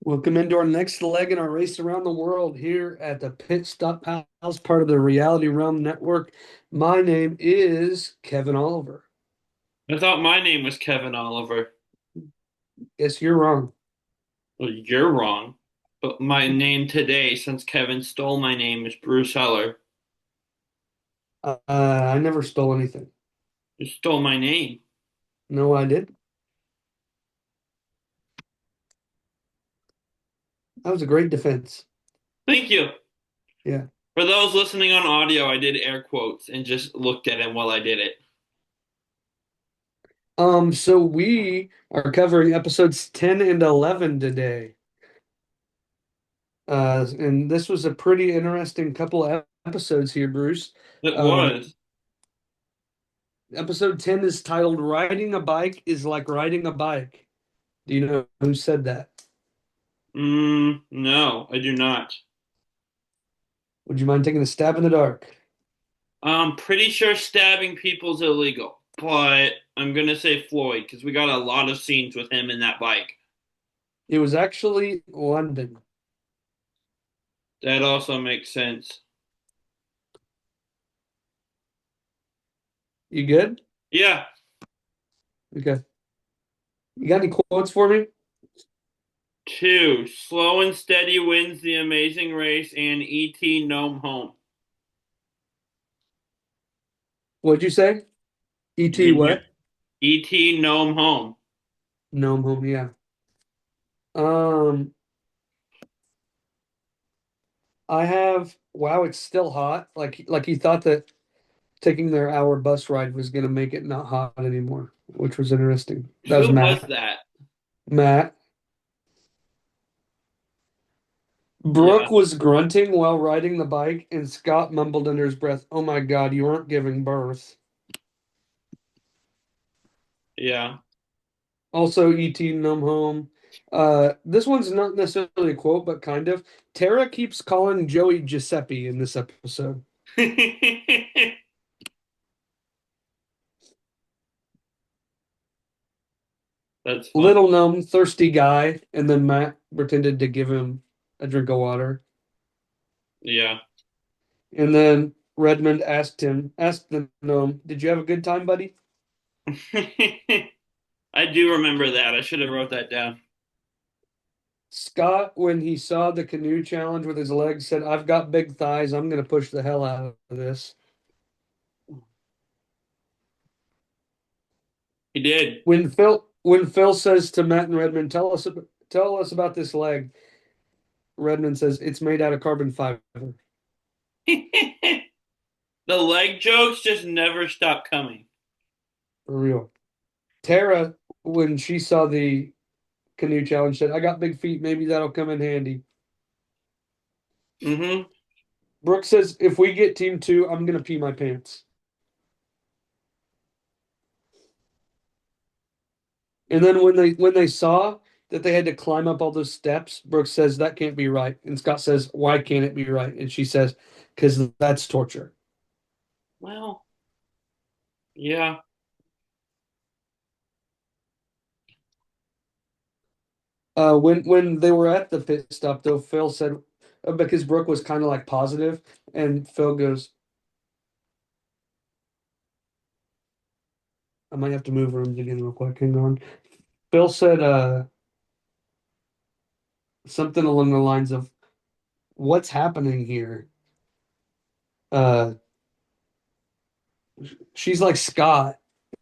Welcome into our next leg in our race around the world here at the Pit Stop House, part of the Reality Realm Network. My name is Kevin Oliver. I thought my name was Kevin Oliver. Yes, you're wrong. Well, you're wrong. But my name today, since Kevin stole my name, is Bruce Heller. I never stole anything. You stole my name. No, I did. That was a great defense. Thank you. Yeah. For those listening on audio, I did air quotes and just looked at him while I did it. So we are covering episodes 10 and 11 today. And this was a pretty interesting couple of episodes here, Bruce. It Um, was. Episode 10 is titled Riding a Bike is Like Riding a Bike. Do you know who said that? No, I do not. Would you mind taking a stab in the dark? I'm pretty sure stabbing people's illegal, but I'm gonna say Floyd because we got a lot of scenes with him in that bike. It was actually London. That also makes sense. You good? Yeah. Okay. You got any quotes for me? Two, Slow and Steady wins the Amazing Race and E.T Gnome Home. What'd you say? Did E.T. you hear? what? E.T Gnome Home. Gnome home, yeah. Um, I have wow, it's still hot. Like you thought that taking their hour bus ride was gonna make it not hot anymore, which was interesting. That was Who was Matt. that? Matt. Yeah, Brooke was grunting while riding the bike, and Scott mumbled under his breath, "Oh my God, you aren't giving birth." yeah. Also, E.T. Gnome Home. This one's not necessarily a quote, but kind of. Tara keeps calling Joey Giuseppe in this episode. That's fun. Little gnome, thirsty guy, and then Matt pretended to give him a drink of water. Yeah. And then Redmond asked the gnome, "Did you have a good time, buddy?" I do remember that. I should have wrote that down. Scott, when he saw the canoe challenge with his legs, said, "I've got big thighs. I'm going to push the hell out of this." He did. When Phil says to Matt and Redmond, tell us about this leg," Redmond says, "It's made out of carbon fiber." The leg jokes just never stop coming. For real. Tara, when she saw the canoe challenge, said, "I got big feet. Maybe that'll come in handy." Hmm. Brooke says, "If we get team two, I'm going to pee my pants." And then when they saw that they had to climb up all those steps, Brooke says, "That can't be right." And Scott says, "Why can't it be right?" And she says, "Because that's torture." Well, yeah. When they were at the pit stop, though, Phil said, because Brooke was kind of like positive, and Phil goes, "I might have to move rooms again real quick. Hang on." Phil said something along the lines of, "What's happening here?" Uh, she's like Scott,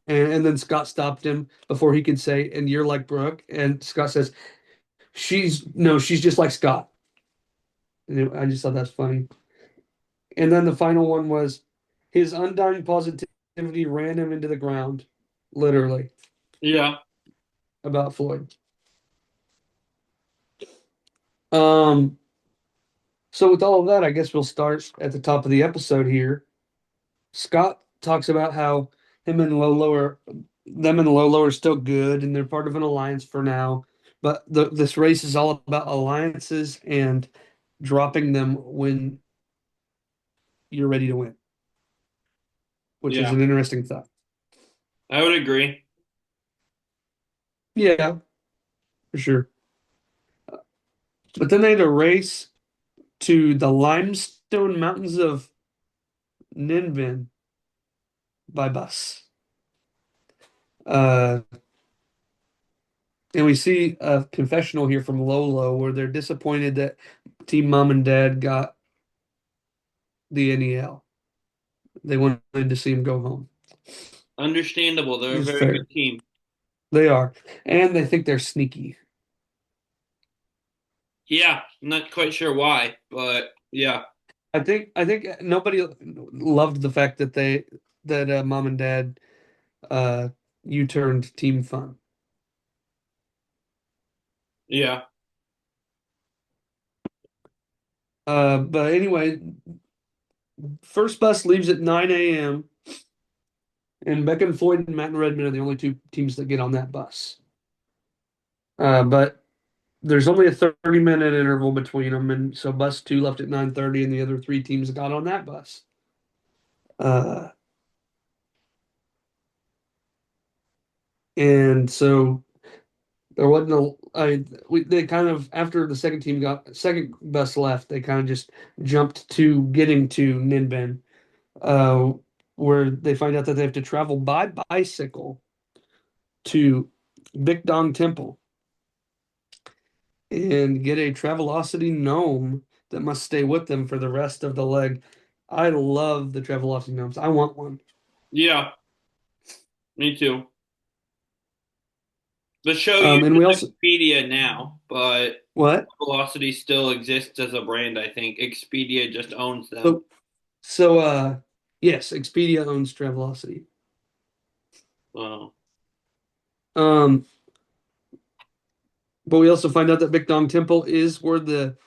and then Scott stopped him before he could say, "And you're like Brooke." And Scott says, "She's no, she's just like Scott." I just thought that's funny. And then the final one was his undying positivity ran him into the ground, literally, Yeah. about Floyd. Um, so with all of that, I guess we'll start at the top of the episode here. Scott talks about how him and Lolo are them and Lolo are still good and they're part of an alliance for now. But this race is all about alliances and dropping them when you're ready to win, which is Yeah. an interesting thought. I would agree. Yeah, for sure. But then they had to race to the limestone mountains of Ninbin by bus. Uh, and we see a confessional here from Lolo where they're disappointed that Team Mom and Dad got the NEL. They wanted to see him go home. Understandable. They're a It's very good fair. team. They are. And they think they're sneaky. Yeah, I'm not quite sure why, but yeah. I think nobody loved the fact that Mom and Dad uh U-turned Team Fun. Yeah. But anyway, first bus leaves at 9 a.m. and Beck and Floyd and Matt and Redmond are the only two teams that get on that bus. But there's only a 30-minute interval between them, and so bus two left at 9:30, and the other three teams got on that bus. Uh, and so there wasn't they kind of after the second bus left, they kind of just jumped to getting to Ninben, uh, where they find out that they have to travel by bicycle to Big Dong Temple and get a Travelocity gnome that must stay with them for the rest of the leg. I love the Travelocity gnomes. I want one. Yeah, me too. The show uses And we also Expedia now, but what? Velocity still exists as a brand, I think. Expedia just owns them. So so yes, Expedia owns Travelocity. Oh. Um, but we also find out that Big Dong Temple is where the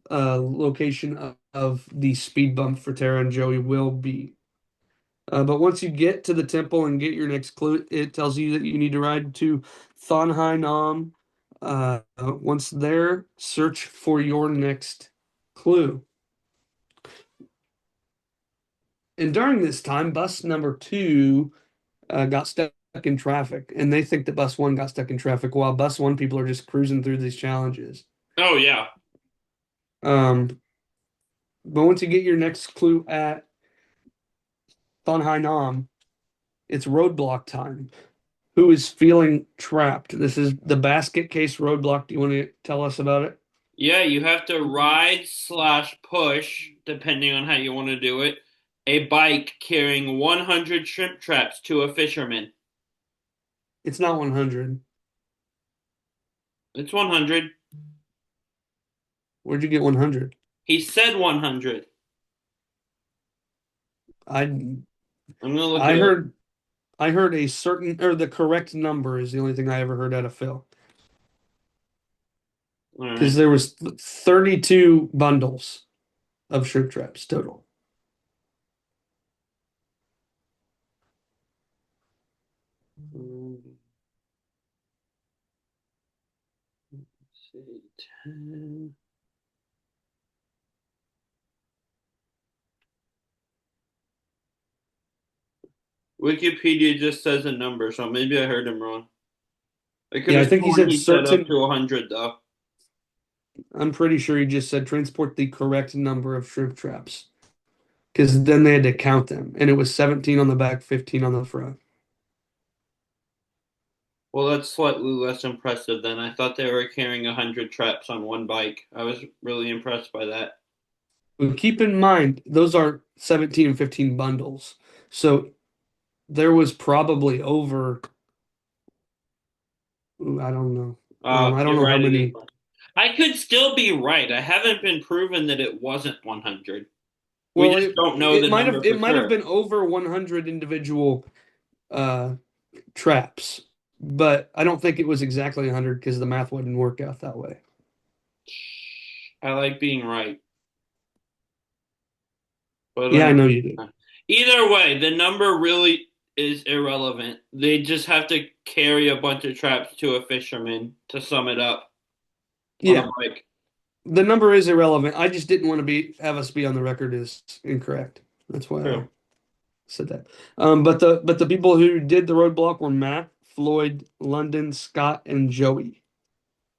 location of the speed bump for Tara and Joey will be. But once you get to the temple and get your next clue, it tells you that you need to ride to Thonhai Nam. Once there, search for your next clue. And during this time, bus number two got stuck in traffic, and they think that bus one got stuck in traffic while bus one people are just cruising through these challenges. Oh yeah. Um, but once you get your next clue at Thonhai Nam, it's roadblock time. Who is feeling trapped? This is the basket case roadblock. Do you want to tell us about it? Yeah, you have to ride slash push, depending on how you want to do it, a bike carrying 100 shrimp traps to a fisherman. It's not 100. It's 100. Where'd you get 100? He said 100. I I'm gonna look I it up. heard I heard a certain or the correct number is the only thing I ever heard out of Phil All because right. there was 32 bundles of shrimp traps total. Um, let's see, 10. Wikipedia just says a number, so maybe I heard him wrong. I could Yeah, I have think he sworn said he said up certain. to 100 though. I'm pretty sure he just said transport the correct number of shrimp traps because then they had to count them, and it was 17 on the back, 15 on the front. Well, that's slightly less impressive than I thought they were carrying 100 traps on one bike. I was really impressed by that. But keep in mind, those are 17 and 15 bundles. So there was probably over, ooh, I don't know. I don't You're know how right, it is many. one. I could still be right. I haven't been proven that it wasn't 100. We Well, just it don't know it the might number have for it might have sure. been over 100 individual uh traps, but I don't think it was exactly 100 because the math wouldn't work out that way. I like being right, but Yeah, I know you do. either way, the number really is irrelevant. They just have to carry a bunch of traps to a fisherman to sum it up on a Yeah, bike. the number is irrelevant. I just didn't want to be have us be on the record as incorrect. That's why I True. said that. But the people who did the roadblock were Matt, Floyd, London, Scott, and Joey.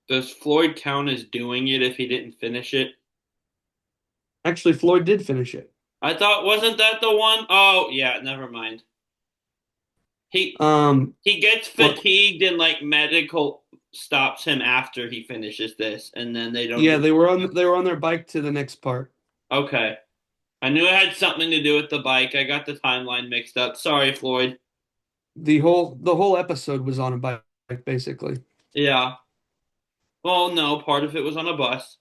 Does Floyd count as doing it if he didn't finish it? Actually, Floyd did finish it. I thought wasn't that the one? Oh, yeah, never mind. He Um, he gets well, fatigued and like medical stops him after he finishes this, and then they don't yeah, do they were on their bike to the next part. it. Okay. I knew it had something to do with the bike. I got the timeline mixed up. Sorry, Floyd. The whole episode was on a bike, basically. Yeah. Well, no, part of it was on a bus.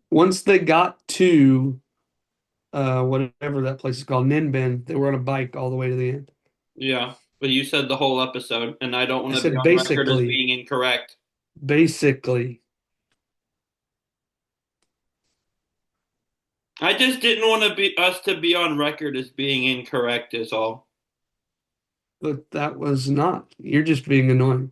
Once they got to whatever that place is called, Ninbin, they were on a bike all the way to the end. Yeah. But you said the whole episode, and I don't I want to be said on record as basically, being incorrect. basically. I just didn't want to be us to be on record as being incorrect is all. But that was not. You're just being annoying.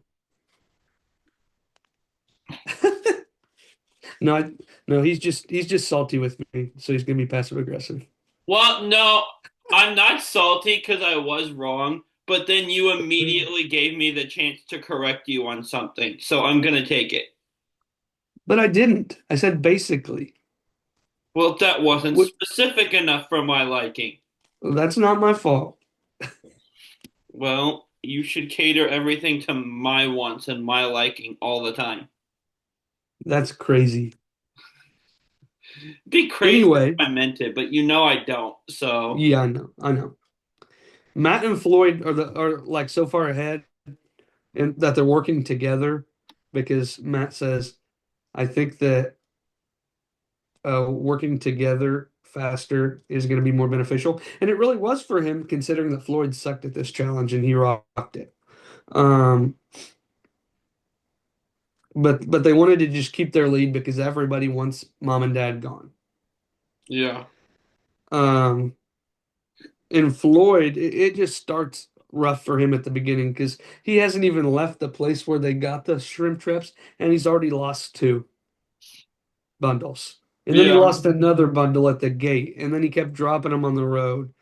No, no, he's just salty with me, so he's gonna be passive aggressive. Well, no, I'm not salty because I was wrong, but then you immediately gave me the chance to correct you on something, so I'm gonna take it. But I didn't. I said basically. Well, that wasn't What, specific enough for my liking. that's not my fault. Well, you should cater everything to my wants and my liking all the time. That's crazy. It'd be crazy if Anyway, I meant it, but you know I don't. So, yeah, I know. I know. Matt and Floyd are like so far ahead and that they're working together because Matt says, I think that working together faster is going to be more beneficial. And it really was for him, considering that Floyd sucked at this challenge and he rocked it. Um, but they wanted to just keep their lead because everybody wants mom and dad gone. yeah. Um, and Floyd, it just starts rough for him at the beginning because he hasn't even left the place where they got the shrimp traps, and he's already lost two bundles. And then he Yeah. lost another bundle at the gate, and then he kept dropping them on the road.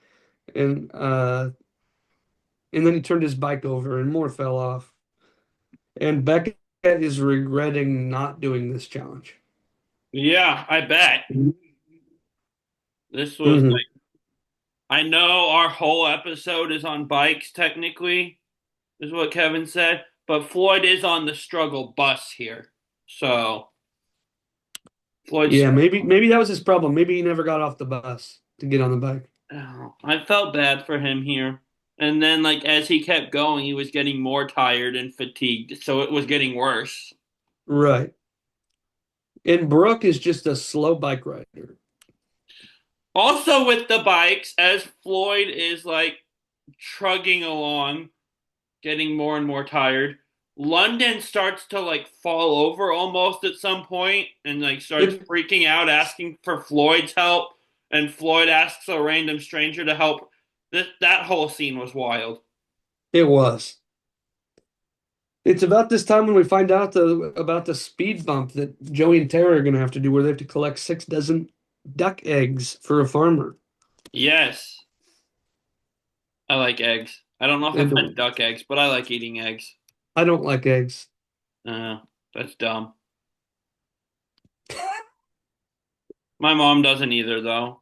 And and then he turned his bike over and more fell off. And Beckett is regretting not doing this challenge. Yeah, I bet. This was Hmm. like, I know our whole episode is on bikes, technically, is what Kevin said, but Floyd is on the struggle bus here. So, Floyd's, Yeah, maybe that was his problem. Maybe he never got off the bus to get on the bike. oh, I felt bad for him here. And then, like, as he kept going, he was getting more tired and fatigued. So it was getting worse. Right. And Brooke is just a slow bike rider. Also, with the bikes, as Floyd is like trugging along, getting more and more tired. London starts to like fall over almost at some point and like starts It freaking out, asking for Floyd's help, and Floyd asks a random stranger to help. That whole scene was wild. it was. It's about this time when we find out about the speed bump that Joey and Tara are going to have to do, where they have to collect 6 dozen duck eggs for a farmer. Yes, I like eggs. I don't know if I've And had duck eggs, but I like eating eggs. I don't like eggs. Uh, that's dumb. My mom doesn't either, though.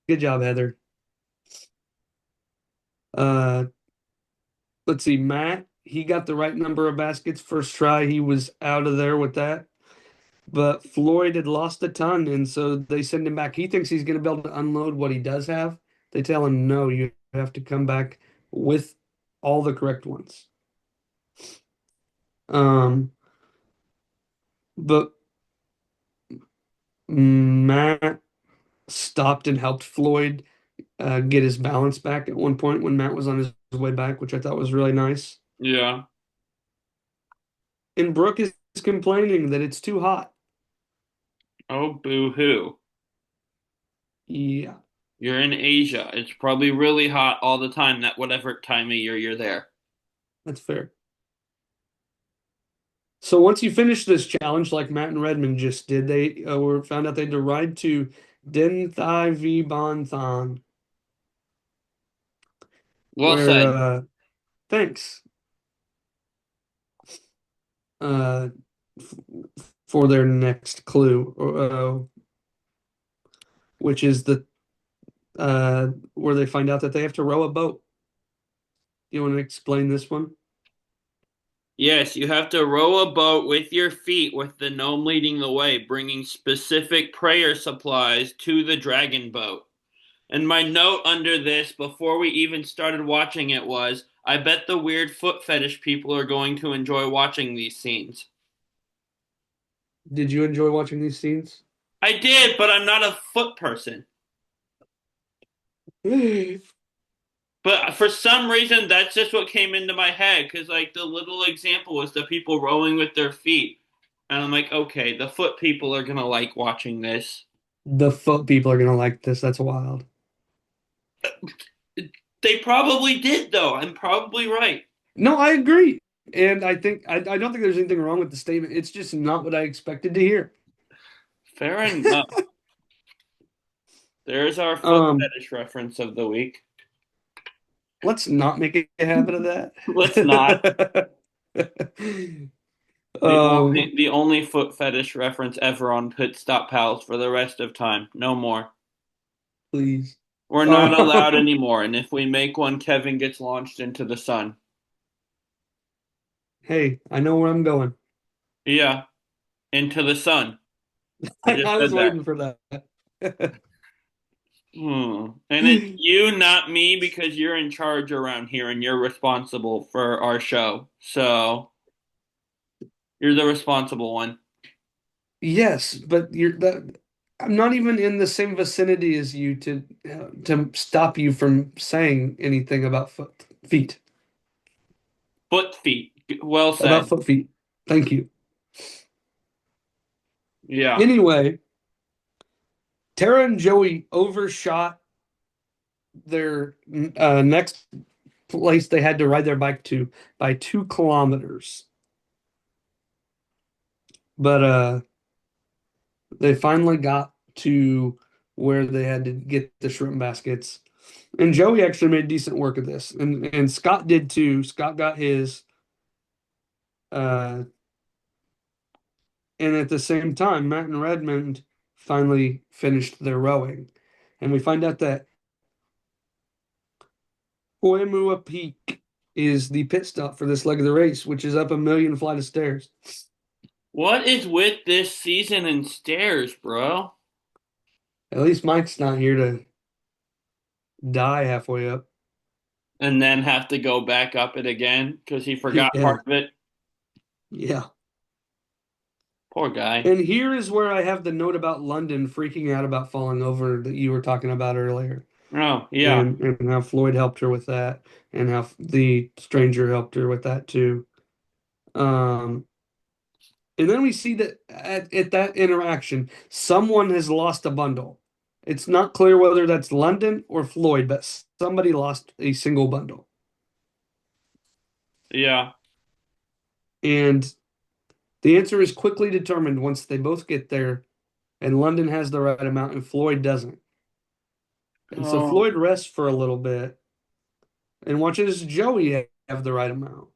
Good job, Heather. Uh, let's see, Matt, he got the right number of baskets first try. He was out of there with that. But Floyd had lost a ton, and so they send him back. He thinks he's going to be able to unload what he does have. They tell him, no, you have to come back with all the correct ones. Um, but Matt stopped and helped Floyd get his balance back at one point when Matt was on his way back, which I thought was really nice. Yeah. And Brooke is complaining that it's too hot. Oh, boo hoo. Yeah, You're in Asia. It's probably really hot all the time, that whatever time of year you're there. that's fair. So once you finish this challenge, like Matt and Redmond just did, they were found out they had to ride to Din Thai V Bon Thon, Well where said. thanks. Uh, for their next clue, which is where they find out that they have to row a boat. You want to explain this one? Yes, you have to row a boat with your feet, with the gnome leading the way, bringing specific prayer supplies to the dragon boat. And my note under this, before we even started watching it, was I bet the weird foot fetish people are going to enjoy watching these scenes. Did you enjoy watching these scenes? I did, but I'm not a foot person. But for some reason, that's just what came into my head because, like, the little example was the people rowing with their feet. And I'm like, okay, the foot people are gonna like watching this. The foot people are gonna like this. That's wild. They probably did, though. I'm probably right. No, I agree. And I don't think there's anything wrong with the statement. It's just not what I expected to hear. Fair enough. There's our foot Um, fetish reference of the week. let's not make a habit of Let's not. that. The Um, only the only foot fetish reference ever on Pit Stop Pals for the rest of time. No more. please. We're not allowed Um, anymore, and if we make one, Kevin gets launched into the sun. hey, I know where I'm going. Yeah, into the sun. I just I was said that. waiting for that. And it's you, not me, because you're in charge around here and you're responsible for our show. So you're the responsible one. Yes, but you're that. I'm not even in the same vicinity as you to stop you from saying anything about feet. Foot feet. Well About said. foot feet. Thank you. Yeah. Anyway, Tara and Joey overshot their next place they had to ride their bike to by 2 kilometers. But they finally got to where they had to get the shrimp baskets. And Joey actually made decent work of this. And Scott did too. Scott got his. Uh, and at the same time, Matt and Redmond finally finished their rowing. And we find out that Koemua Peak is the pit stop for this leg of the race, which is up a million flight of stairs. What is with this season and stairs, bro? At least Mike's not here to die halfway up. And then have to go back up it again because he forgot Yeah, part of it. yeah. Poor guy. And here is where I have the note about London freaking out about falling over that you were talking about earlier, Oh, yeah. and how Floyd helped her with that, and how the stranger helped her with that too. Um, and then we see that at that interaction, someone has lost a bundle. It's not clear whether that's London or Floyd, but somebody lost a single bundle. Yeah. And the answer is quickly determined once they both get there, and London has the right amount and Floyd doesn't. And so Oh, Floyd rests for a little bit and watches Joey have the right amount.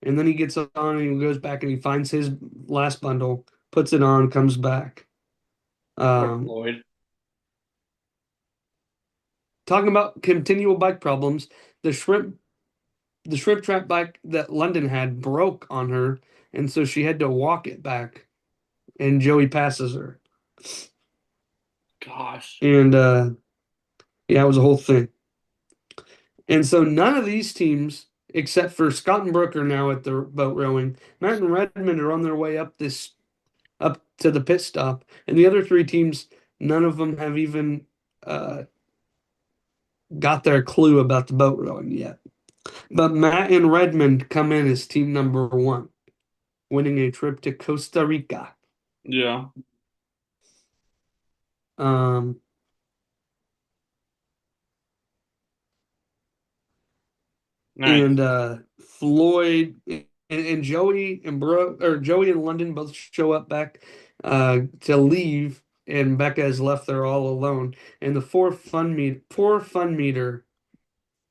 And then he gets on and he goes back and he finds his last bundle, puts it on, comes back. poor Um, Floyd. talking about continual bike problems, the shrimp the shrimp trap bike that London had broke on her, and so she had to walk it back. And Joey passes her. Gosh. And yeah, it was a whole thing. And so none of these teams, except for Scott and Brooke, are now at the boat rowing. Matt and Redmond are on their way up to the pit stop, and the other 3 teams, none of them have even uh, got their clue about the boat rowing yet. But Matt and Redmond come in as team number 1, winning a trip to Costa Rica. Yeah. Um, Nice. and Floyd and Joey and Joey and London both show up back to leave, and Becca is left there all alone. And the poor fun meter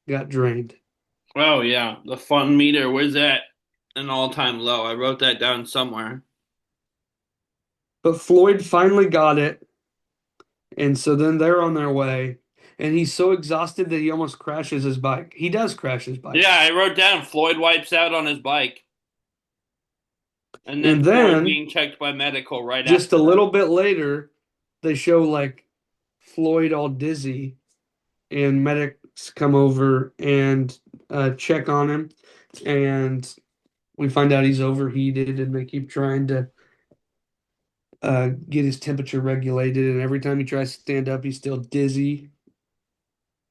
got drained. Oh, yeah. The fun meter was at an all-time low. I wrote that down somewhere. But Floyd finally got it, and so then they're on their way. And he's so exhausted that he almost crashes his bike. He does crash his bike. Yeah, I wrote down Floyd wipes out on his bike, and then And Floyd then being checked by medical right just after a that. little bit later, they show like Floyd all dizzy, and medics come over and check on him. And we find out he's overheated, and they keep trying to get his temperature regulated. And every time he tries to stand up, he's still dizzy.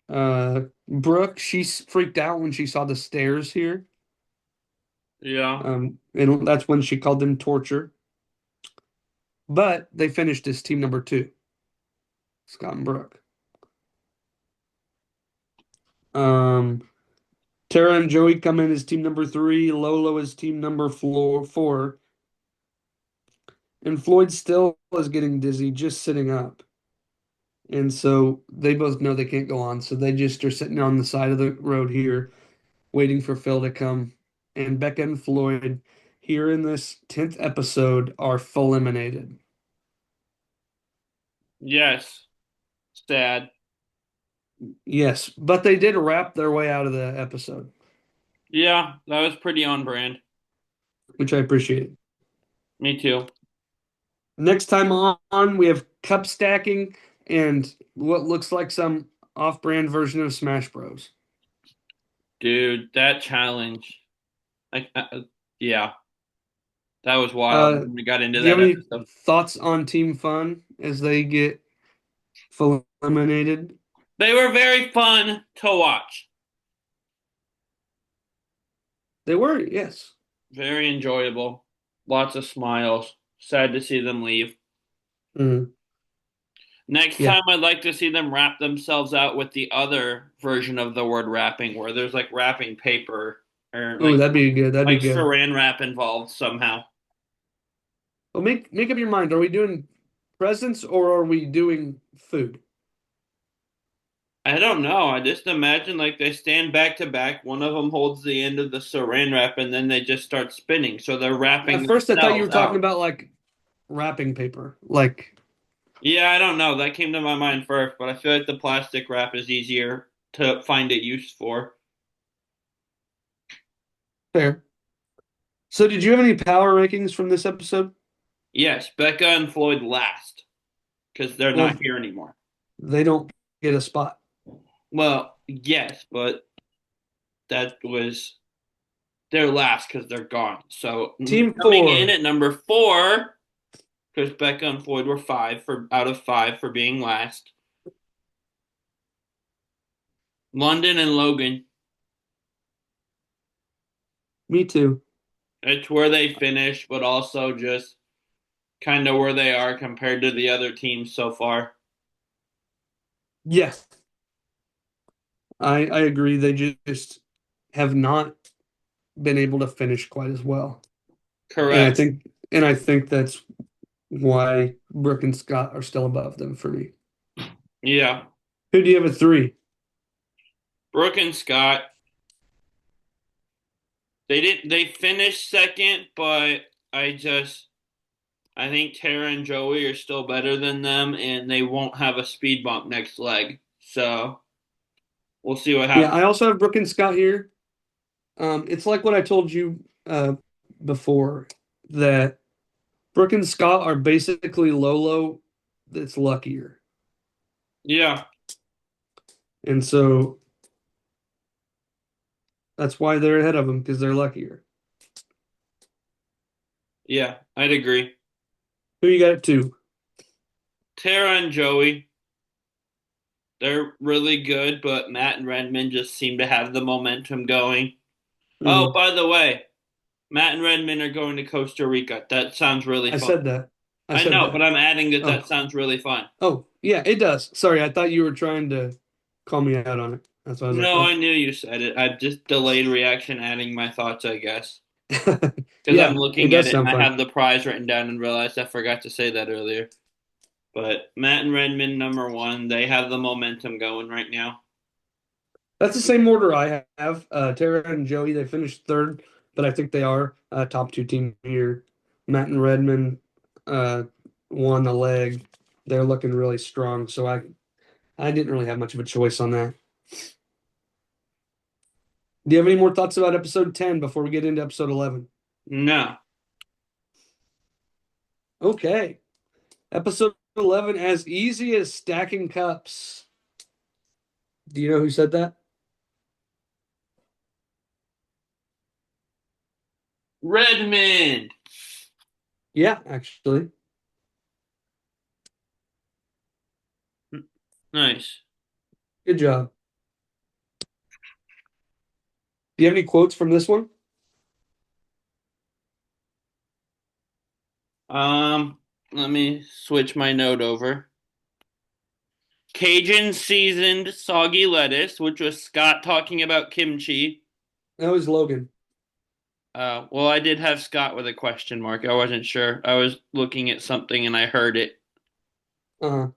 Brooke, she's freaked out when she saw the stairs here. Yeah. And that's when she called them torture. But they finished as team number two, Scott and Brooke. Um, Tara and Joey come in as team number three. Lolo is team number four. And Floyd still is getting dizzy just sitting up. And so they both know they can't go on. So they just are sitting on the side of the road here, waiting for Phil to come. And Becca and Floyd, here in this 10th episode, are full eliminated. Yes. Sad. Yes, but they did wrap their way out of the episode, Yeah, that was pretty on brand. which I appreciate. Me too. Next time on, we have cup stacking and what looks like some off-brand version of Smash Bros. Dude, that challenge. Like, yeah, that was wild Uh, when we got into do you have that any episode. thoughts on Team Fun as they get full eliminated? They were very fun to watch. They were, yes. Very enjoyable. Lots of smiles. Sad to see them leave. Mhm. Next Yeah. time, I'd like to see them wrap themselves out with the other version of the word wrapping, where there's like wrapping paper or Oh, that'd be good. That'd be like good. saran wrap involved somehow. Well, make up your mind. Are we doing presents or are we doing food? I don't know. I just imagine like they stand back to back. One of them holds the end of the saran wrap, and then they just start spinning. So they're wrapping At first, I thought you themselves were talking out. about like wrapping paper. Like, Yeah, I don't know. That came to my mind first, but I feel like the plastic wrap is easier to find a use for. fair. So, did you have any power rankings from this episode? Yes, Becca and Floyd last because they're not Well, here anymore. they don't get a spot. Well, yes, but that was their last because they're gone. So Team coming in four, at number four, because Becca and Floyd were five for out of five for being last. London and Logan. me too. It's where they finish, but also just kind of where they are compared to the other teams so far. Yes, I agree. They just have not been able to finish quite as well, and Correct. I think that's why Brooke and Scott are still above them for me. Yeah. Who do you have at three? Brooke and Scott, they finished second, but I think Tara and Joey are still better than them, and they won't have a speed bump next leg. So we'll see what Yeah, happens. I also have Brooke and Scott here. It's like what I told you before that Brooke and Scott are basically Lolo that's luckier. Yeah, And so that's why they're ahead of them because they're luckier. yeah, I'd agree. Who you got at two? Tara and Joey, they're really good, but Matt and Redmond just seem to have the momentum going. Oh, Mm, by the way, Matt and Redmond are going to Costa Rica. That sounds really I fun. said that. I I said know, but that. I'm adding that Oh, that sounds really fun. oh, yeah, it does. Sorry, I thought you were trying to call me out on it. That's why I was like, No, oh. I knew you said it. I just delayed reaction adding my thoughts, I guess. Because I'm Yeah, it looking at does it and sound I fun. have the prize written down and realized I forgot to say that earlier. But Matt and Redmond, number one, they have the momentum going right now. That's the same order I have. Tara and Joey, they finished third, but I think they are top two team here. Matt and Redmond, uh, won the leg. They're looking really strong, so I didn't really have much of a choice on that. Do you have any more thoughts about episode 10 before we get into episode 11? No. Okay. Episode 11, as easy as stacking cups. Do you know who said that? Redmond. Yeah, actually. Nice. Good job. Do you have any quotes from this one? Let me switch my note over. Cajun seasoned soggy lettuce, which was Scott talking about kimchi. That was Logan. Well, I did have Scott with a question mark. I wasn't sure. I was looking at something and I heard it. Uh,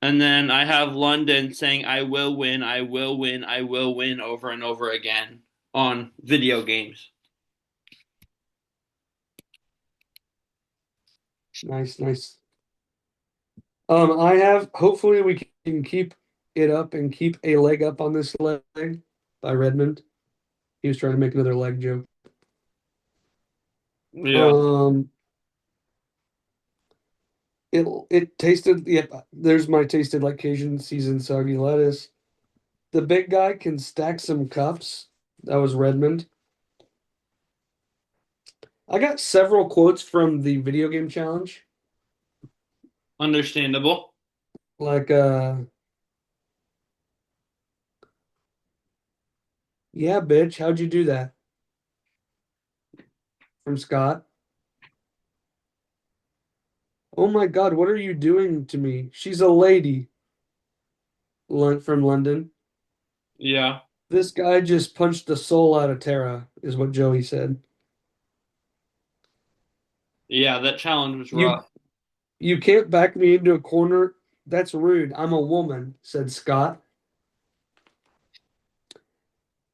And then I have London saying, I will win, I will win, I will win over and over again on video games. nice, nice. I have, hopefully we can keep it up and keep a leg up on this leg by Redmond. He was trying to make another leg joke. Yeah. Um, it tasted, yep, there's my tasted like Cajun seasoned soggy lettuce. The big guy can stack some cups. That was Redmond. I got several quotes from the video game challenge. Understandable. Like, yeah, bitch, how'd you do that? From Scott. Oh my God, what are you doing to me? She's a lady. From London. Yeah. This guy just punched the soul out of Tara, is what Joey said. Yeah, that challenge was You rough. you can't back me into a corner. That's rude. I'm a woman, said Scott.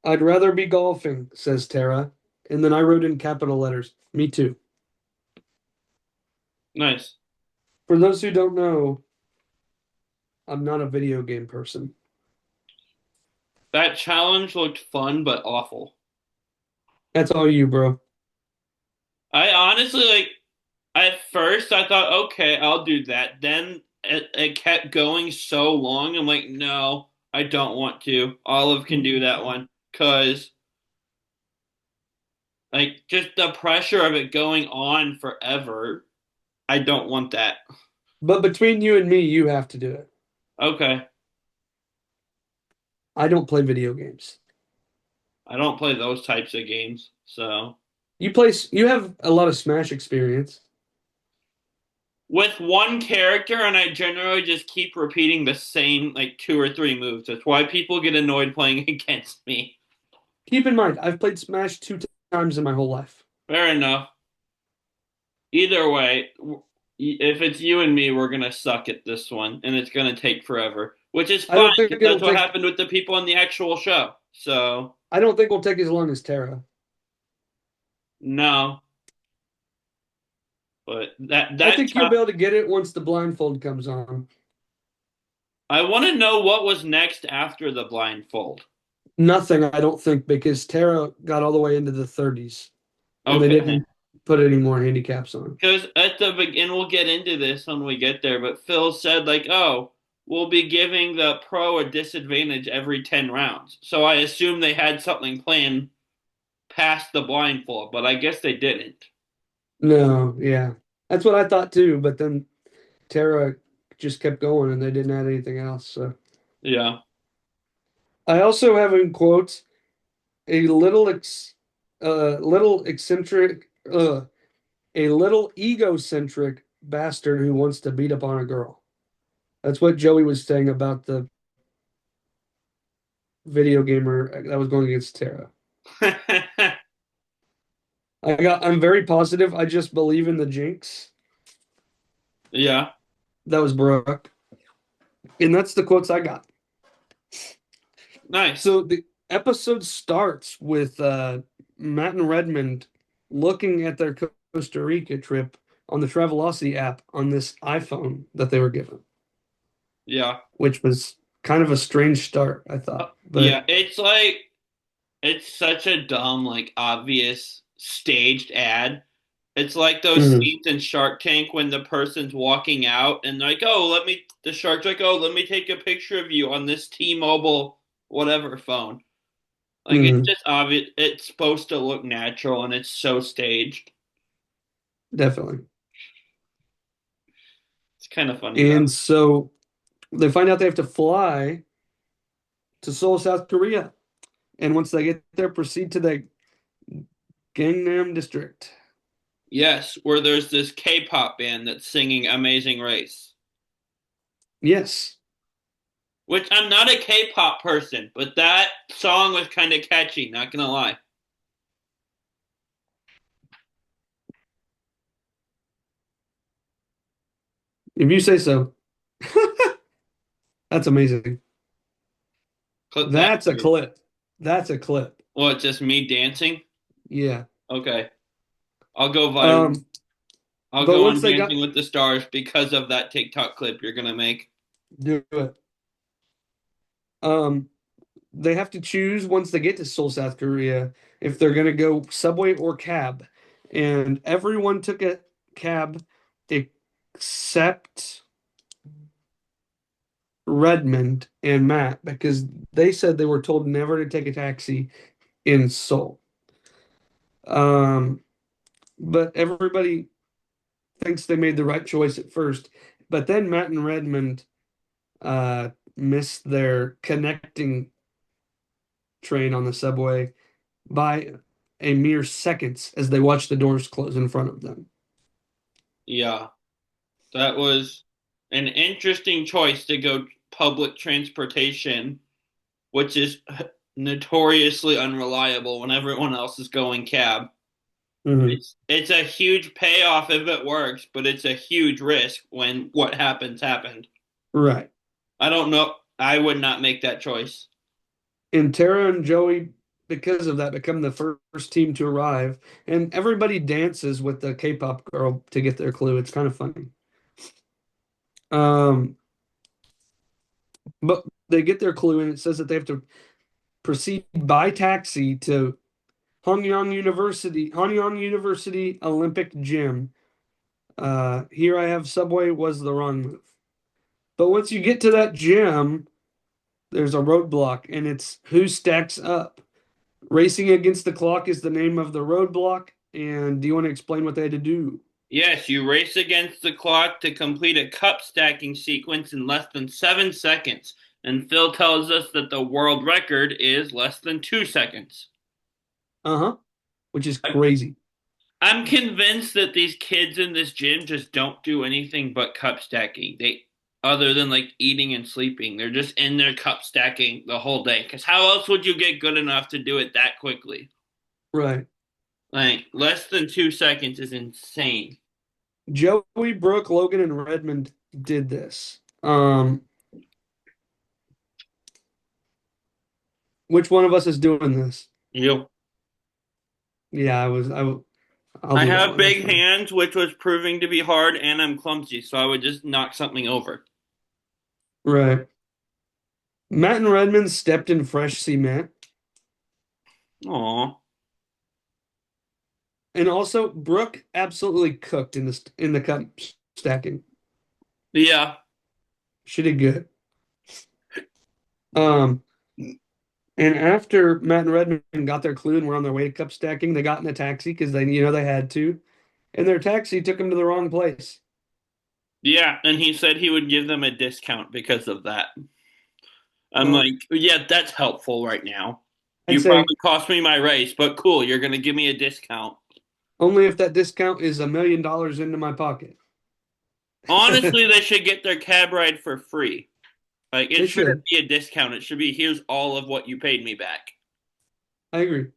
I'd rather be golfing, says Tara. And then I wrote in capital letters, me too. Nice. For those who don't know, I'm not a video game person. That challenge looked fun but awful. That's all you, bro. I honestly like at first I thought, okay, I'll do that. Then it kept going so long. I'm like, no, I don't want to. Olive can do that one. Cause like just the pressure of it going on forever. I don't want that. But between you and me, you have to do it. Okay. I don't play video games. I don't play those types of games. So You have a lot of Smash experience. with one character and I generally just keep repeating the same like two or three moves. That's why people get annoyed playing against me. Keep in mind, I've played Smash two times in my whole life. Fair enough. Either way, if it's you and me, we're gonna suck at this one, and it's gonna take forever, which is I fine don't think because that's it'll what take happened with the people on the actual show. So I don't think it'll take as long as Terra. no, but that I that think you'll be able to get it once the blindfold comes on. I want to know what was next after the blindfold. Nothing, I don't think, because Terra got all the way into the 30s and they Okay, didn't put any more handicaps on. because at the begin, we'll get into this when we get there. But Phil said like, oh, we'll be giving the pro a disadvantage every 10 rounds. So I assume they had something planned past the blindfold, but I guess they didn't. No, yeah. That's what I thought too, but then Terra just kept going and they didn't add anything else. So Yeah. I also have in quotes a little eccentric a little egocentric bastard who wants to beat up on a girl. That's what Joey was saying about the video gamer that was going against Tara. I'm very positive. I just believe in the jinx. Yeah. That was Brooke. And that's the quotes I got. Nice. So the episode starts with Matt and Redmond looking at their Costa Rica trip on the Travelocity app on this iPhone that they were given, Yeah. which was kind of a strange start, I thought. Yeah, But it's like it's such a dumb, like obvious staged ad. It's like those mhm, scenes in Shark Tank when the person's walking out and like, oh, the shark's like, oh, let me take a picture of you on this T-Mobile whatever phone. Like it's mhm, just obvious. It's supposed to look natural and it's so staged. definitely. It's kind of funny though. And so they find out they have to fly to Seoul, South Korea. And once they get there, proceed to the Gangnam District. Yes, where there's this K-pop band that's singing Amazing Race, Yes. which I'm not a K-pop person, but that song was kind of catchy, not gonna lie. If you say so. That's amazing. Clip that. That's a clip. That's a clip. Well, it's just me dancing. Yeah. Okay, I'll go viral. Um, I'll but go once on they got Dancing with the Stars because of that TikTok clip you're gonna make. do it, um, they have to choose once they get to Seoul, South Korea, if they're gonna go subway or cab. And everyone took a cab except Redmond and Matt because they said they were told never to take a taxi in Seoul. Um, but everybody thinks they made the right choice at first. But then Matt and Redmond missed their connecting train on the subway by a mere seconds as they watched the doors close in front of them. Yeah, that was an interesting choice to go public transportation, which is notoriously unreliable when everyone else is going cab. Hmm. It's a huge payoff if it works, but it's a huge risk when what happens happened. Right. I don't know. I would not make that choice. And Tara and Joey, because of that, become the first team to arrive. And everybody dances with the K-pop girl to get their clue. It's kind of funny. Um, but they get their clue, and it says that they have to proceed by taxi to Hanyang University Olympic Gym. Here I have subway was the wrong move. But once you get to that gym, there's a roadblock, and it's who stacks up. Racing against the clock is the name of the roadblock. And do you want to explain what they had to do? Yes, you race against the clock to complete a cup stacking sequence in less than 7 seconds. And Phil tells us that the world record is less than 2 seconds. Uh-huh. Which is crazy. I'm convinced that these kids in this gym just don't do anything but cup stacking. Other than like eating and sleeping, they're just in their cup stacking the whole day. Because how else would you get good enough to do it that quickly? Right. Like less than 2 seconds is insane. Joey, Brooke, Logan, and Redmond did this. Which one of us is doing this? You. Yeah, I'll I do that have one. That's big fine. hands, which was proving to be hard, and I'm clumsy, so I would just knock something over. Right. Matt and Redmond stepped in fresh cement. Aw. And also Brooke absolutely cooked in the cup stacking. Yeah. She did good. Um, and after Matt and Redmond got their clue and were on their way to cup stacking, they got in a taxi because they had to. And their taxi took them to the wrong place. Yeah, and he said he would give them a discount because of that. I'm Well, like, yeah, that's helpful right now. I'd You say probably cost me my race, but cool, you're gonna give me a discount. only if that discount is $1 million into my pocket. Honestly, they should get their cab ride for free. Like, it They shouldn't should. be a discount. It should be here's all of what you paid me back. I agree.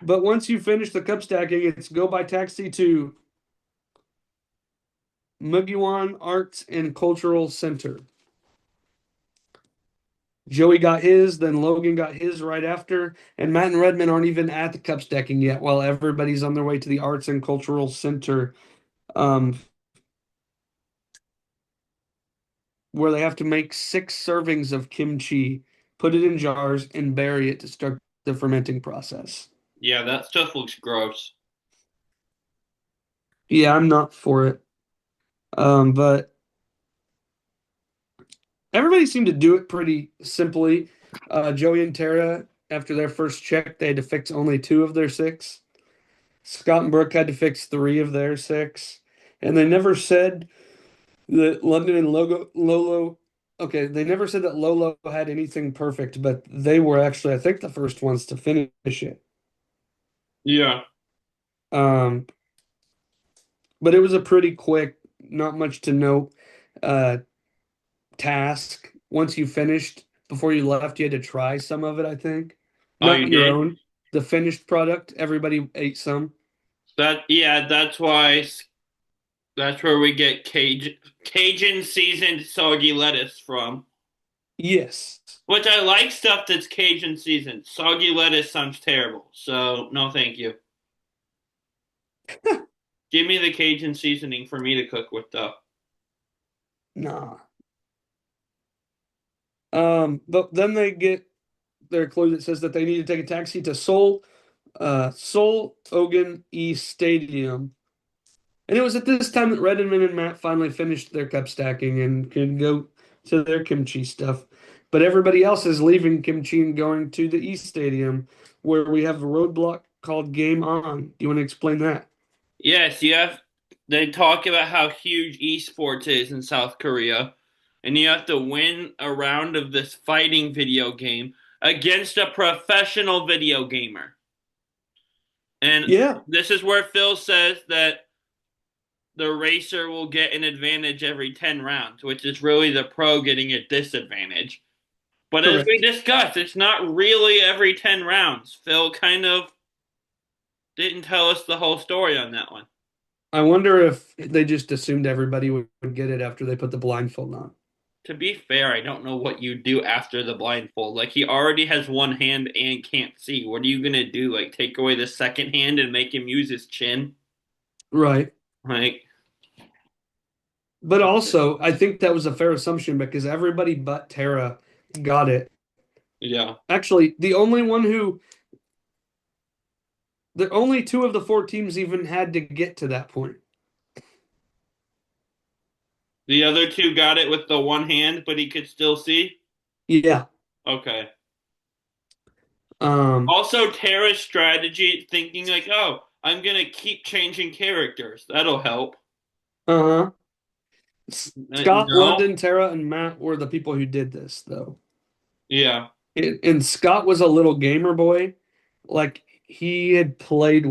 But once you finish the cup stacking, it's go by taxi to Mugiwan Arts and Cultural Center. Joey got his, then Logan got his right after, and Matt and Redmond aren't even at the cup stacking yet, while everybody's on their way to the Arts and Cultural Center, um, where they have to make 6 servings of kimchi, put it in jars, and bury it to start the fermenting process. Yeah, that stuff looks gross. Yeah, I'm not for it. But everybody seemed to do it pretty simply. Joey and Tara, after their first check, they had to fix only 2 of their 6. Scott and Brooke had to fix 3 of their 6. And they never said that London and Lolo. Okay, they never said that Lolo had anything perfect, but they were actually, I think, the first ones to finish it. Yeah. Um, but it was a pretty quick, not much to note uh, task. Once you finished, before you left, you had to try some of it, I think. Oh, you Not your did? own, the finished product. Everybody ate some. That yeah, that's where we get Cajun seasoned soggy lettuce from. Yes. Which I like stuff that's Cajun seasoned. Soggy lettuce sounds terrible, so no thank you. Give me the Cajun seasoning for me to cook with though. Nah. But then they get their clue that says that they need to take a taxi to Seoul Ogun East Stadium. And it was at this time that Redmond and Matt finally finished their cup stacking and could go to their kimchi stuff. But everybody else is leaving kimchi and going to the East Stadium, where we have a roadblock called Game On. Do you want to explain that? Yes, you have. They talk about how huge esports is in South Korea, and you have to win a round of this fighting video game against a professional video gamer. And Yeah, this is where Phil says that the racer will get an advantage every 10 rounds, which is really the pro getting a disadvantage. But as we correct. discussed, it's not really every 10 rounds. Phil kind of didn't tell us the whole story on that one. I wonder if they just assumed everybody would get it after they put the blindfold on. To be fair, I don't know what you do after the blindfold. Like, he already has one hand and can't see. What are you gonna do? Like, take away the second hand and make him use his chin? Right. Like, But also, I think that was a fair assumption because everybody but Tara got it. yeah. Actually, the only 2 of the 4 teams even had to get to that point. The other two got it with the one hand, but he could still see? Yeah. Okay. Um, Also, Tara's strategy, thinking like, oh, I'm gonna keep changing characters. That'll help. uh-huh. Scott, No. London, Tara, and Matt were the people who did this, though. Yeah. And Scott was a little gamer boy. Like he had played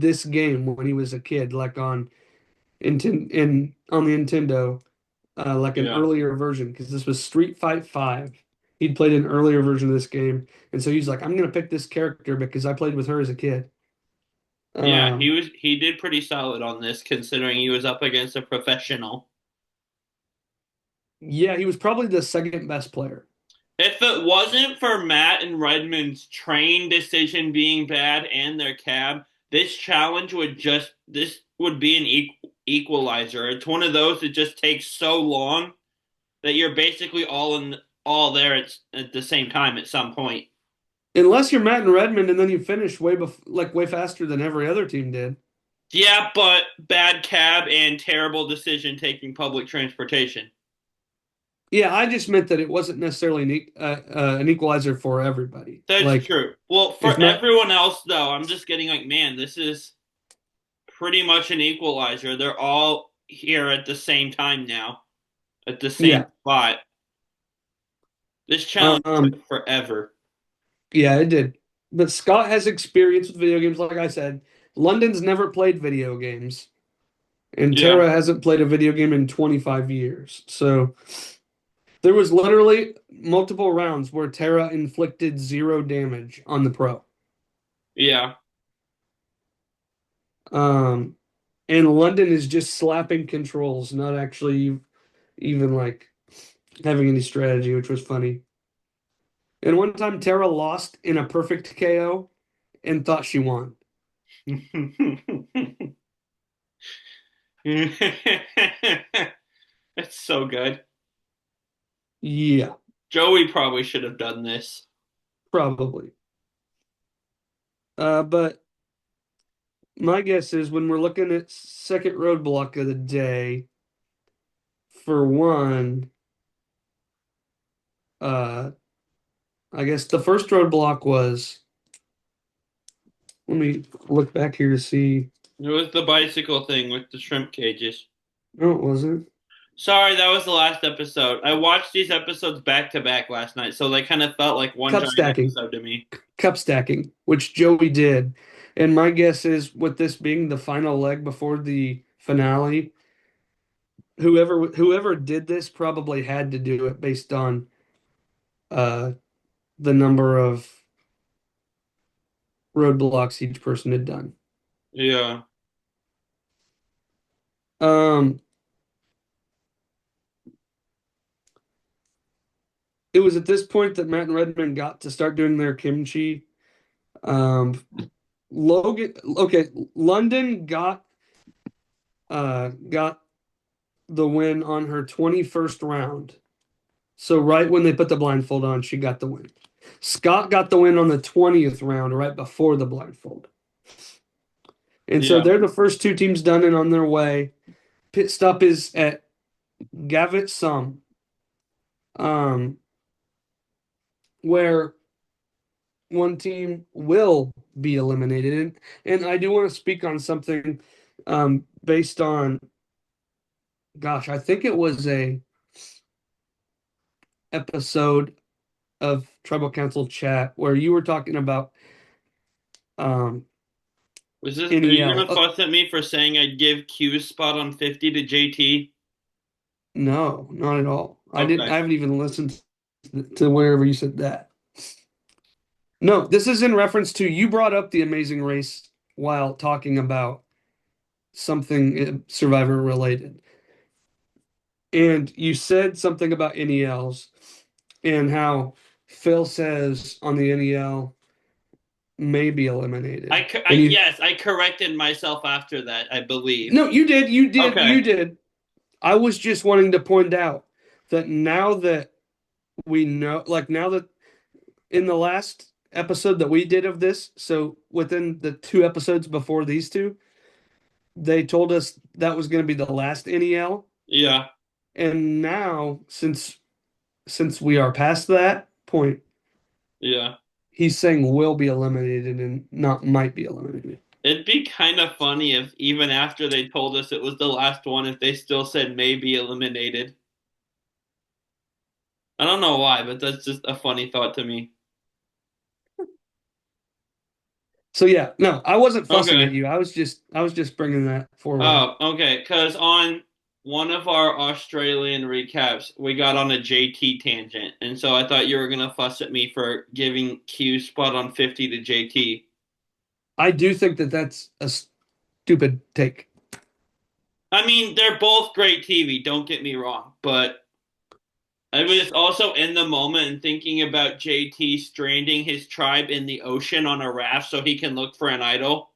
this game when he was a kid, like on the Nintendo, like an Yeah. earlier version, because this was Street Fight 5. He'd played an earlier version of this game, and so he's like, I'm gonna pick this character because I played with her as a kid. Yeah, Um, he did pretty solid on this considering he was up against a professional. yeah, he was probably the second best player. If it wasn't for Matt and Redmond's train decision being bad and their cab, this would be an equalizer. It's one of those that just takes so long that you're basically all there at the same time at some point. Unless you're Matt and Redmond, and then you finish way faster than every other team did. Yeah, but bad cab and terrible decision taking public transportation. Yeah, I just meant that it wasn't necessarily an equalizer for everybody. That's Like true. Well, if for Matt, everyone else though, I'm just getting like, man, this is pretty much an equalizer. They're all here at the same time now, at the same yeah, spot. This challenge um, took forever. yeah, it did. But Scott has experience with video games, like I said. London's never played video games, and Yeah, Tara hasn't played a video game in 25 years. So there was literally multiple rounds where Tara inflicted 0 damage on the pro. yeah, Um, and London is just slapping controls, not actually even like having any strategy, which was funny. And one time Tara lost in a perfect KO and thought she won. It's so good. Yeah, Joey probably should have done this. probably. But my guess is when we're looking at second roadblock of the day, for one, uh, I guess the first roadblock was, let me look back here to see. It was the bicycle thing with the shrimp cages. No, it wasn't. Sorry, that was the last episode. I watched these episodes back to back last night, so they kind of felt like one Cup giant stacking. episode to me. Cup stacking, which Joey did. And my guess is with this being the final leg before the finale, whoever did this probably had to do it based on uh the number of roadblocks each person had done. Yeah. Um it was at this point that Matt and Redmond got to start doing their kimchi. Um Logan okay, London got the win on her 21st round. So right when they put the blindfold on, she got the win. Scott got the win on the 20th round, right before the blindfold. And so Yeah. they're the first two teams done and on their way. Pit stop is at Gavit Sum, um, where one team will be eliminated. And I do want to speak on something based on, gosh, I think it was a episode of Tribal Council chat where you were talking about um, Are you NEL. gonna fuss at me for saying I'd give Q's spot on 50 to JT? No, not at all. I Okay. haven't even listened to wherever you said that. No, this is in reference to you brought up the Amazing Race while talking about something Survivor related. And you said something about NELs and how Phil says on the NEL may be eliminated. And you Yes, I corrected myself after that, I believe. No, you Okay. did. I was just wanting to point out that now that we know, like now that in the last episode that we did of this, so within the two episodes before these two, they told us that was going to be the last NEL. Yeah. And now, since we are past that point, Yeah. he's saying will be eliminated and not might be eliminated. It'd be kind of funny if even after they told us it was the last one, if they still said may be eliminated. I don't know why, but that's just a funny thought to me. So yeah, no, I wasn't fussing at Okay. you. I was just bringing that forward. Oh, okay. Because on one of our Australian recaps, we got on a JT tangent. And so I thought you were going to fuss at me for giving Q spot on 50 to JT. I do think that that's a stupid take. I mean, they're both great TV, don't get me wrong. But I was also in the moment and thinking about JT stranding his tribe in the ocean on a raft so he can look for an idol.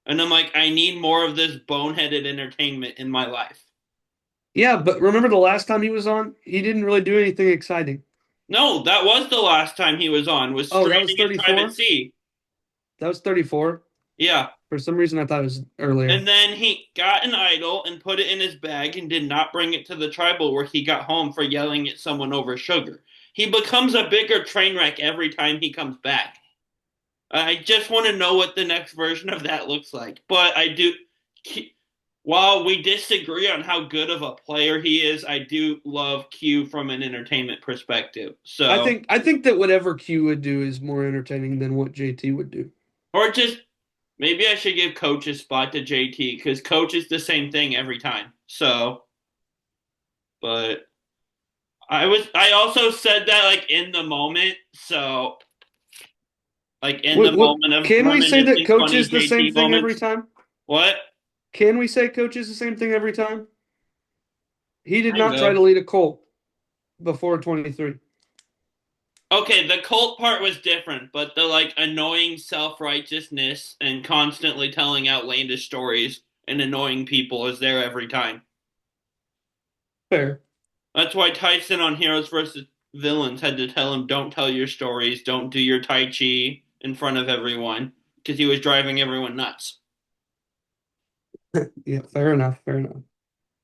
And I'm like, I need more of this boneheaded entertainment in my life. Yeah, but remember the last time he was on, he didn't really do anything exciting. No, that was the last time he was on, was Oh, that was stranding his tribe at 34? sea. That was 34. Yeah. For some reason, I thought it was earlier. And then he got an idol and put it in his bag and did not bring it to the tribal where he got home for yelling at someone over sugar. He becomes a bigger train wreck every time he comes back. I just want to know what the next version of that looks like. But I do, while we disagree on how good of a player he is, I do love Q from an entertainment perspective. I So, think I think that whatever Q would do is more entertaining than what JT would do. or just maybe I should give Coach a spot to JT because Coach is the same thing every time. So, but I also said that like in the moment. So, like in the moment of Can we say that reminiscing coach funny is the same JT thing every moments. time? What? Can we say coach is the same thing every time? He did Kind not try of. to lead a cult before 23. Okay, the cult part was different, but the like annoying self-righteousness and constantly telling outlandish stories and annoying people is there every time. Fair. That's why Tyson on Heroes versus Villains had to tell him, don't tell your stories, don't do your Tai Chi in front of everyone, because he was driving everyone nuts. Yeah, fair enough. Fair enough.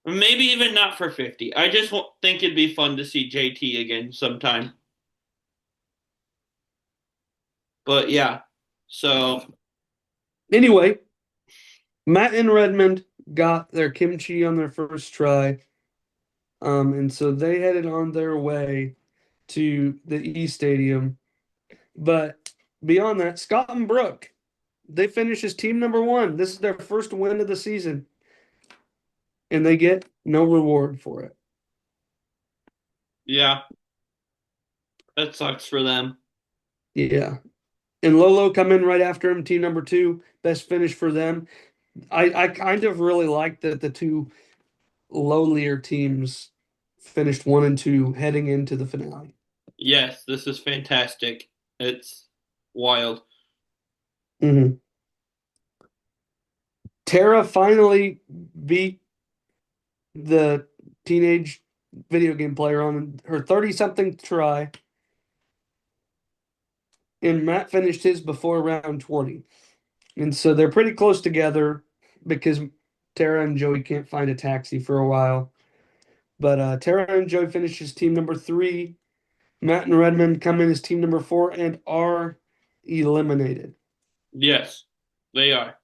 Maybe even not for 50. I just think it'd be fun to see JT again sometime. But yeah, so Anyway, Matt and Redmond got their kimchi on their first try. And so they headed on their way to the E Stadium. But beyond that, Scott and Brooke, they finish as team number one. This is their first win of the season, and they get no reward for it. yeah, that sucks for them. Yeah. And Lolo come in right after him, team number two. Best finish for them. I kind of really like that the two lowlier teams finished one and two heading into the finale. Yes, this is fantastic. It's wild. Hmm. Tara finally beat the teenage video game player on her 30 something try, and Matt finished his before round 20. And so they're pretty close together because Tara and Joey can't find a taxi for a while. But Tara and Joey finishes team number three. Matt and Redmond come in as team number four and are eliminated. Yes, they are.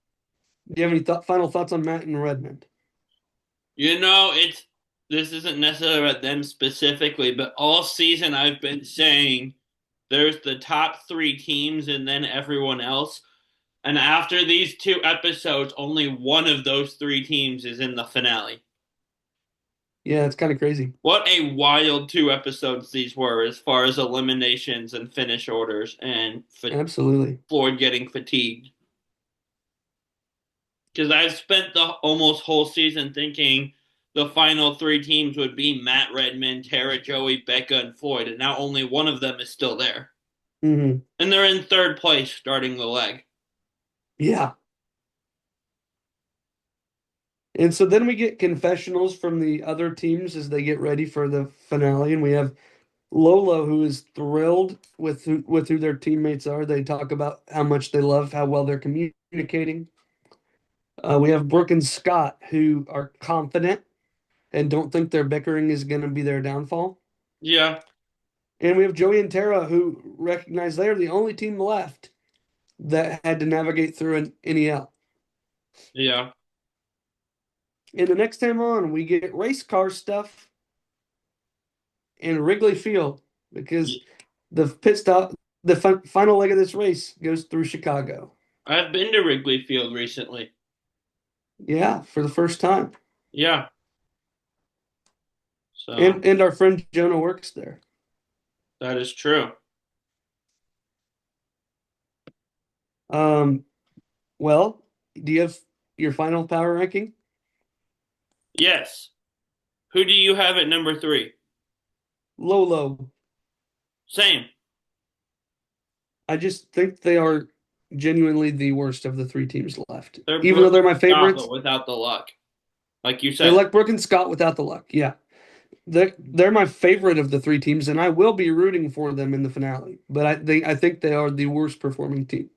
Do you have any final thoughts on Matt and Redmond? It's this isn't necessarily about them specifically, but all season I've been saying there's the top three teams and then everyone else. And after these two episodes, only one of those three teams is in the finale. Yeah, it's kind of crazy. What a wild two episodes these were as far as eliminations and finish orders and Absolutely. Floyd getting fatigued. Because I've spent the almost whole season thinking the final three teams would be Matt Redmond, Tara, Joey, Becca, and Floyd, and now only one of them is still there. Hmm. And they're in third place starting the leg. Yeah. And so then we get confessionals from the other teams as they get ready for the finale, and we have Lola, who is thrilled with who their teammates are. They talk about how much they love how well they're communicating. We have Brooke and Scott, who are confident and don't think their bickering is going to be their downfall. Yeah, And we have Joey and Tara, who recognize they are the only team left that had to navigate through an NEL. yeah. And the next time on, we get race car stuff in Wrigley Field because the pit stop, the final leg of this race goes through Chicago. I've been to Wrigley Field recently. Yeah, for the first time. Yeah, so And our friend Jonah works there. that is true. Um, well, do you have your final power ranking? Yes. Who do you have at number three? Lolo. Same. I just think they are genuinely the worst of the three teams left. They're Even though Brooke they're my and Scott, favorites, but without the luck. Like you they're said. like Brooke and Scott without the luck. Yeah. They're my favorite of the three teams, and I will be rooting for them in the finale. But I think they are the worst performing team.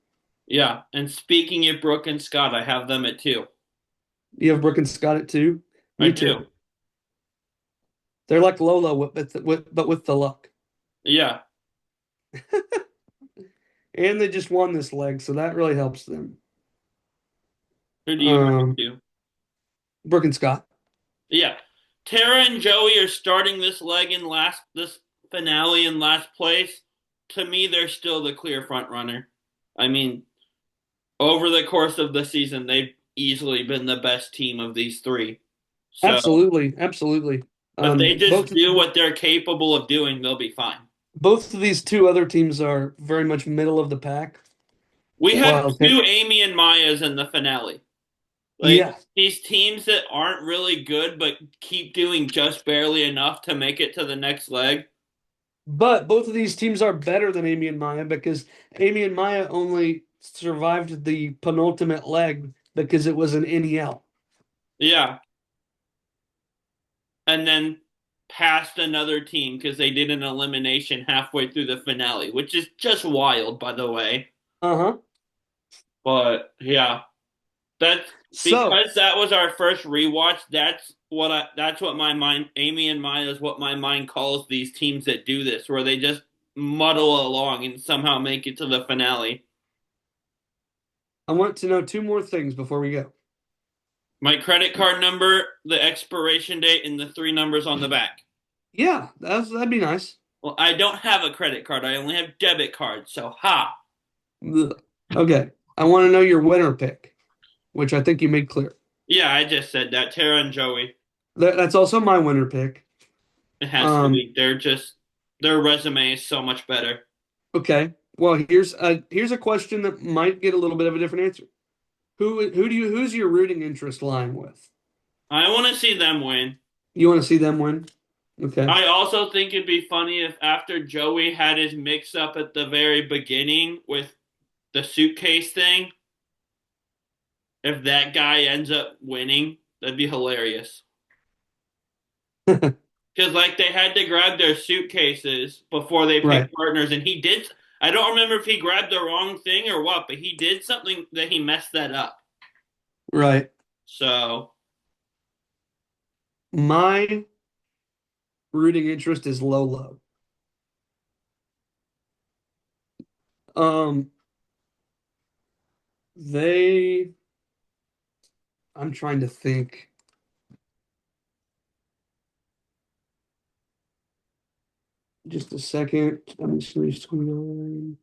Yeah. And speaking of Brooke and Scott, I have them at two. You have Brooke and Scott at two. I Me do. too. They're like Lola, but with the luck. Yeah. And they just won this leg, so that really helps them. Who do you have at Um, two? Brooke and Scott. Yeah. Tara and Joey are starting this finale in last place. To me, they're still the clear front runner. I mean, over the course of the season, they've easily been the best team of these three. So Absolutely, absolutely. if they just Both do what they're capable of doing, they'll be fine. both of these two other teams are very much middle of the pack. We have While two Amy and Mayas in the finale. Like yeah, these teams that aren't really good but keep doing just barely enough to make it to the next leg. But both of these teams are better than Amy and Maya because Amy and Maya only survived the penultimate leg because it was an NEL. Yeah, and then passed another team because they did an elimination halfway through the finale, which is just wild, by the way. Uh-huh. But yeah, that's So because that was our first rewatch. That's what my mind, Amy and Maya is what my mind calls these teams that do this, where they just muddle along and somehow make it to the finale. I want to know two more things before we go. My credit card number, the expiration date, and the three numbers on the back. Yeah, that'd be nice. Well, I don't have a credit card. I only have debit cards. So, ha. Ugh. Okay. I want to know your winner pick, which I think you made clear. Yeah, I just said that. Tara and Joey. That's also my winner pick. It has to Um, be. Their resume is so much better. okay. Well, here's a question that might get a little bit of a different answer. Who's your rooting interest lying with? I want to see them win. You want to see them win? Okay. I also think it'd be funny if after Joey had his mix up at the very beginning with the suitcase thing, if that guy ends up winning, that'd be hilarious. Because like they had to grab their suitcases before they Right. picked partners, and he did. I don't remember if he grabbed the wrong thing or what, but he did something that he messed that up. Right. So My rooting interest is Lolo. Um, they I'm trying to think. Just a second. I'm just 29.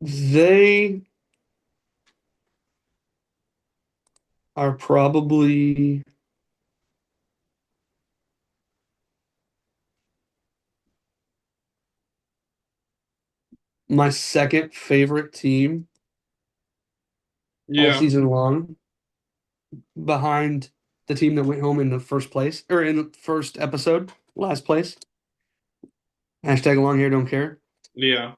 They are probably my second favorite team all yeah, season long, behind the team that went home in the first place or in the first episode, last place. Hashtag long hair don't care. yeah.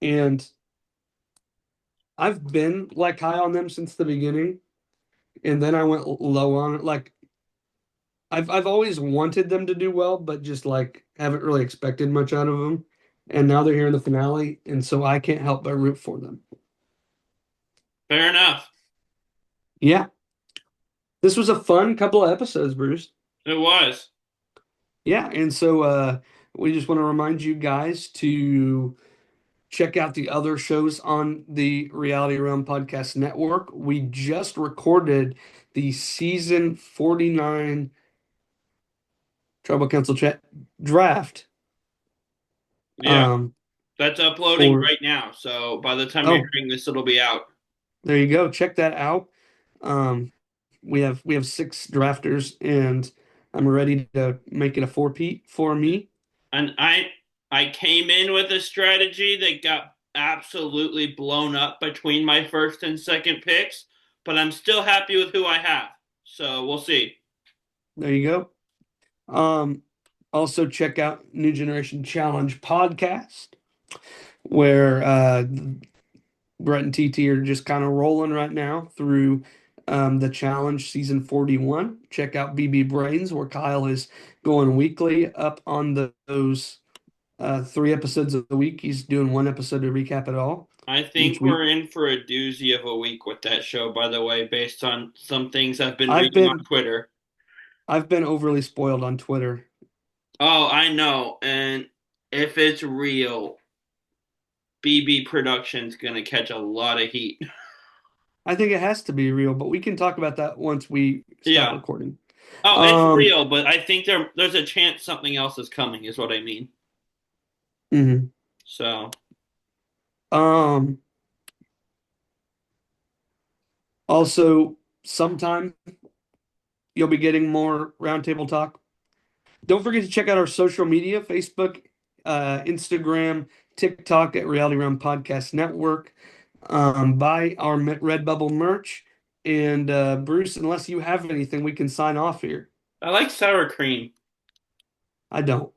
And I've been like high on them since the beginning, and then I went low on it. Like I've always wanted them to do well, but just like haven't really expected much out of them. And now they're here in the finale, and so I can't help but root for them. Fair enough. Yeah, this was a fun couple of episodes, Bruce. It was. Yeah, and so we just want to remind you guys to check out the other shows on the Reality Realm Podcast Network. We just recorded the season 49 Tribal Council chat draft. Yeah, Um, that's uploading for right now. So by the time you're oh, hearing this, it'll be out. there you go. Check that out. Um, we have six drafters, and I'm ready to make it a four-peat for me. And I came in with a strategy that got absolutely blown up between my first and second picks, but I'm still happy with who I have. So we'll see. There you go. Um, also check out New Generation Challenge podcast, where Brett and TT are just kind of rolling right now through the challenge season 41. Check out BB Brains, where Kyle is going weekly up on those three episodes of the week. He's doing one episode to recap it all I each think week. we're in for a doozy of a week with that show, by the way, based on some things I've been I've reading on been Twitter. I've been overly spoiled on Twitter. Oh, I know. And if it's real, BB Production's gonna catch a lot of heat. I think it has to be real, but we can talk about that once we stop Yeah. recording. Oh, it's Um, real, but I think there's a chance something else is coming, is what I mean. mhm. So Um, Also, sometime you'll be getting more roundtable talk. Don't forget to check out our social media: Facebook, Instagram, TikTok at Reality Round Podcast Network. Buy our Redbubble merch. And Bruce, unless you have anything, we can sign off here. I like sour cream. I don't.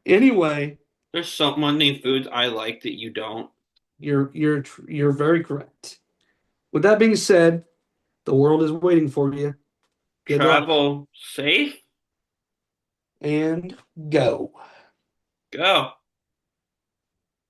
Anyway, There's so many foods I like that you don't. you're very correct. With that being said, the world is waiting for you. Good luck Travel safe? and go. Go.